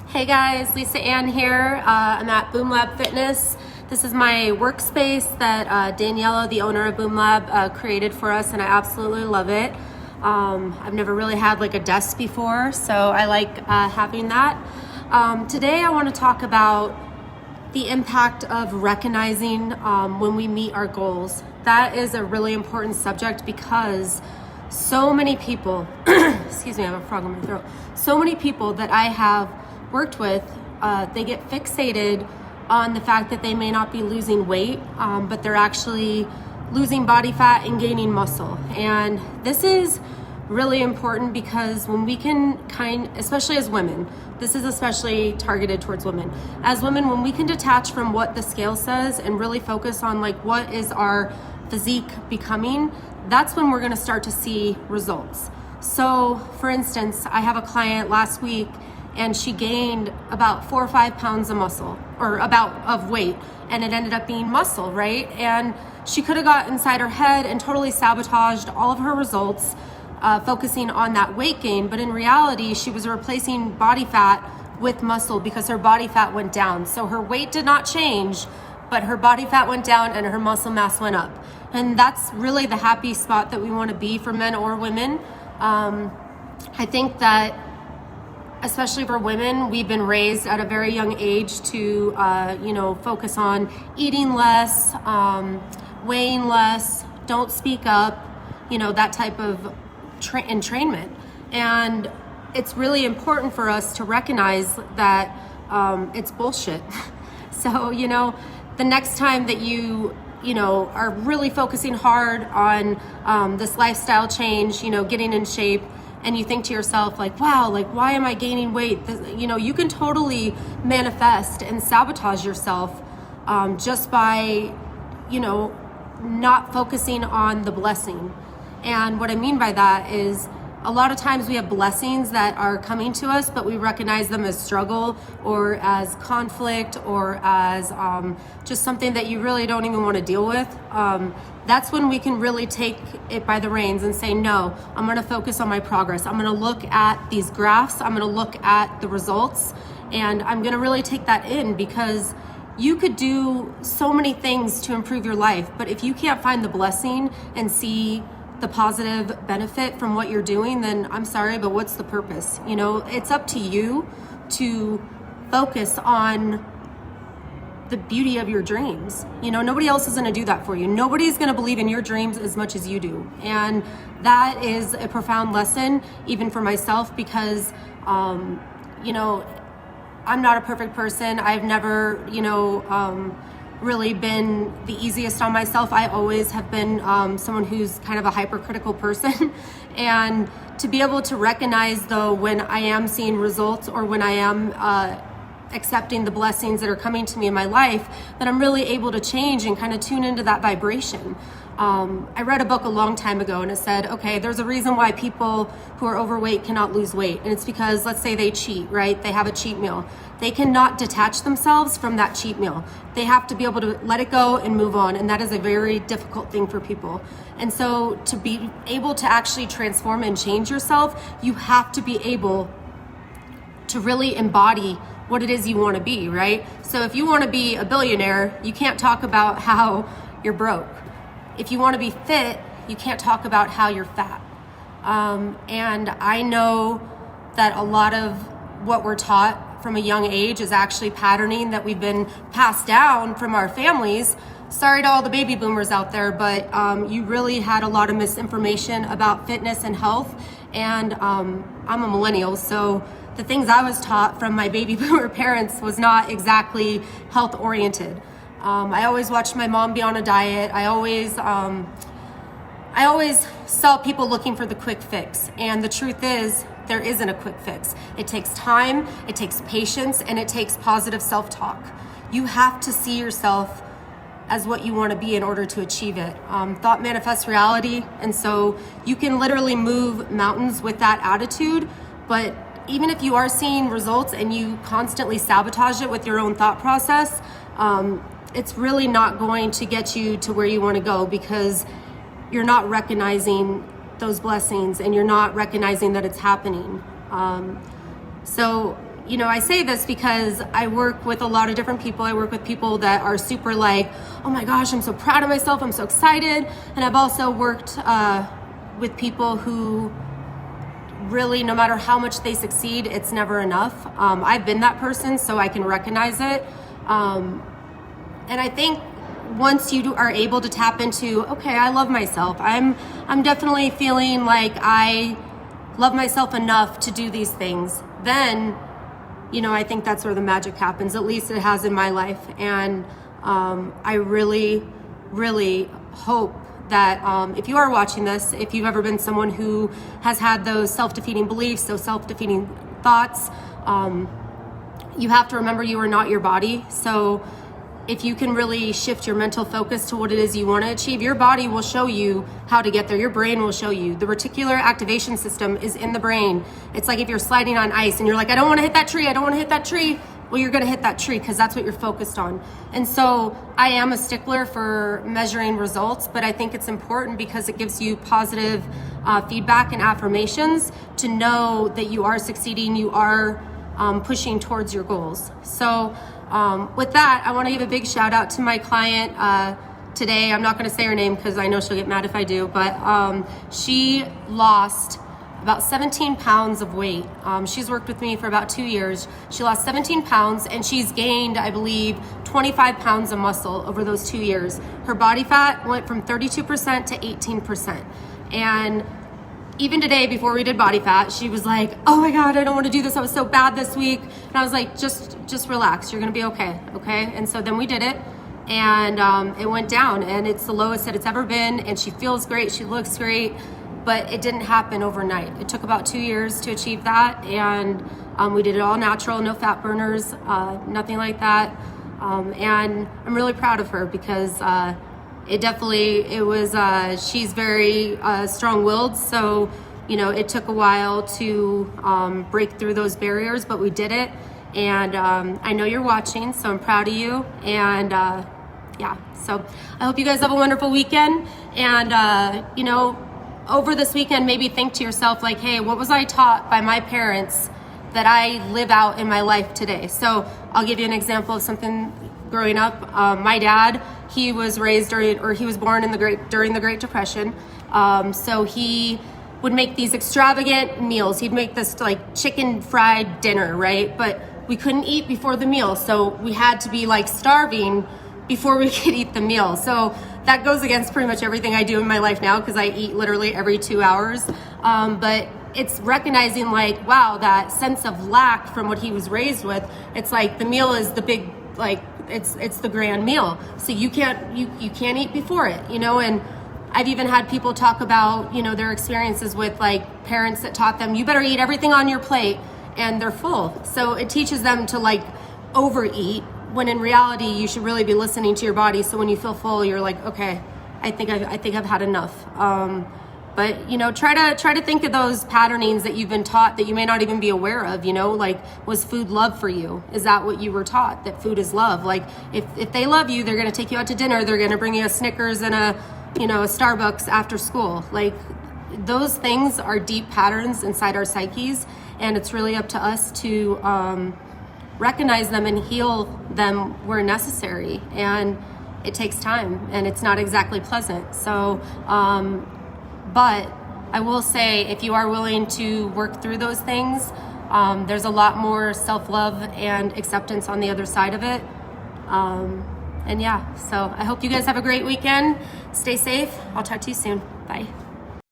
Hey guys, Lisa Ann here. I'm at Boom Lab Fitness. This is my workspace that Daniela, the owner of Boom Lab, created for us, and I absolutely love it. I've never really had like a desk before, so I like having that. Today I want to talk about the impact of recognizing when we meet our goals. That is a really important subject because so many people, excuse me, I have a frog in my throat. So many people that I have worked with, they get fixated on the fact that they may not be losing weight, but they're actually losing body fat and gaining muscle. And this is really important because when we can especially as women, this is especially targeted towards women. As women, when we can detach from what the scale says and really focus on like what is our physique becoming, that's when we're gonna start to see results. So for instance, I have a client last week and she gained about 4 or 5 pounds of muscle of weight, and it ended up being muscle, right? And she could have got inside her head and totally sabotaged all of her results, focusing on that weight gain. But in reality, she was replacing body fat with muscle because her body fat went down. So her weight did not change, but her body fat went down and her muscle mass went up. And that's really the happy spot that we want to be for men or women. I think that especially for women, we've been raised at a very young age to, focus on eating less, weighing less, don't speak up, that type of entrainment. And it's really important for us to recognize that it's bullshit. So, the next time that you are really focusing hard on this lifestyle change, getting in shape, and you think to yourself like, wow, like why am I gaining weight? You can totally manifest and sabotage yourself just by, not focusing on the blessing. And what I mean by that is a lot of times we have blessings that are coming to us, but we recognize them as struggle or as conflict or as just something that you really don't even want to deal with. That's when we can really take it by the reins and say, no, I'm going to focus on my progress. I'm going to look at these graphs. I'm going to look at the results, and I'm going to really take that in, because you could do so many things to improve your life, but if you can't find the blessing and see the positive benefit from what you're doing, then I'm sorry, but what's the purpose? It's up to you to focus on the beauty of your dreams. Nobody else is going to do that for you. Nobody's going to believe in your dreams as much as you do. And that is a profound lesson, even for myself, because, I'm not a perfect person. I've never, really been the easiest on myself. I always have been someone who's kind of a hypercritical person. And to be able to recognize though when I am seeing results or when I am accepting the blessings that are coming to me in my life, that I'm really able to change and kind of tune into that vibration. I read a book a long time ago and it said, okay, there's a reason why people who are overweight cannot lose weight. And it's because, let's say they cheat, right? They have a cheat meal. They cannot detach themselves from that cheat meal. They have to be able to let it go and move on. And that is a very difficult thing for people. And so to be able to actually transform and change yourself, you have to be able to really embody what it is you want to be, right? So if you want to be a billionaire, you can't talk about how you're broke. If you want to be fit, you can't talk about how you're fat. And I know that a lot of what we're taught from a young age is actually patterning that we've been passed down from our families. Sorry to all the baby boomers out there, but you really had a lot of misinformation about fitness and health. And I'm a millennial, so the things I was taught from my baby boomer parents was not exactly health oriented. I always watched my mom be on a diet. I always saw people looking for the quick fix. And the truth is, there isn't a quick fix. It takes time, it takes patience, and it takes positive self-talk. You have to see yourself as what you want to be in order to achieve it. Thought manifests reality. And so you can literally move mountains with that attitude. But even if you are seeing results and you constantly sabotage it with your own thought process, it's really not going to get you to where you want to go, because you're not recognizing those blessings and you're not recognizing that it's happening. So you know, I say this because I work with a lot of different people. I work with people that are super like, oh my gosh, I'm so proud of myself, I'm so excited. And I've also worked with people who really, no matter how much they succeed, it's never enough. I've been that person, so I can recognize it. And I think once you are able to tap into, okay, I love myself. I'm definitely feeling like I love myself enough to do these things. Then, you know, I think that's where the magic happens. At least it has in my life. And I really, really hope that if you are watching this, if you've ever been someone who has had those self-defeating beliefs, those self-defeating thoughts, you have to remember you are not your body. So if you can really shift your mental focus to what it is you want to achieve, your body will show you how to get there. Your brain will show you. The reticular activation system is in the brain. It's like if you're sliding on ice and you're like, I don't want to hit that tree, I don't want to hit that tree. Well, you're going to hit that tree because that's what you're focused on. And so I am a stickler for measuring results, but I think it's important because it gives you positive feedback and affirmations to know that you are succeeding, you are pushing towards your goals. So with that, I want to give a big shout out to my client today. I'm not going to say her name because I know she'll get mad if I do, but she lost about 17 pounds of weight. She's worked with me for about 2 years. She lost 17 pounds and she's gained, I believe, 25 pounds of muscle over those 2 years. Her body fat went from 32% to 18%. And even today, before we did body fat, she was like, oh my God, I don't want to do this. I was so bad this week. And I was like, just relax. You're going to be okay. Okay. And so then we did it and it went down and it's the lowest that it's ever been. And she feels great. She looks great, but it didn't happen overnight. It took about 2 years to achieve that. And we did it all natural, no fat burners, nothing like that. And I'm really proud of her because she's very strong-willed, so you know it took a while to break through those barriers, but we did it. And I know you're watching, so I'm proud of you. And yeah, so I hope you guys have a wonderful weekend. And you know, over this weekend, maybe think to yourself like, hey, what was I taught by my parents that I live out in my life today? So I'll give you an example of something. Growing up, my dad, he was raised he was born during the Great Depression. So he would make these extravagant meals. He'd make this like chicken fried dinner, right? But we couldn't eat before the meal. So we had to be like starving before we could eat the meal. So that goes against pretty much everything I do in my life now because I eat literally every 2 hours. But it's recognizing like, wow, that sense of lack from what he was raised with. It's like the meal is the big, like, it's the grand meal, so you can't eat before it, you know. And I've even had people talk about, you know, their experiences with like parents that taught them you better eat everything on your plate and they're full, so it teaches them to like overeat when in reality you should really be listening to your body. So when you feel full, you're like, okay, I think I've had enough. But you know, try to think of those patternings that you've been taught that you may not even be aware of. You know, like, was food love for you? Is that what you were taught, that food is love? Like, if they love you, they're going to take you out to dinner. They're going to bring you a Snickers and a Starbucks after school. Like, those things are deep patterns inside our psyches, and it's really up to us to recognize them and heal them where necessary. And it takes time, and it's not exactly pleasant. So. But I will say, if you are willing to work through those things, there's a lot more self-love and acceptance on the other side of it. And yeah, so I hope you guys have a great weekend. Stay safe. I'll talk to you soon. Bye.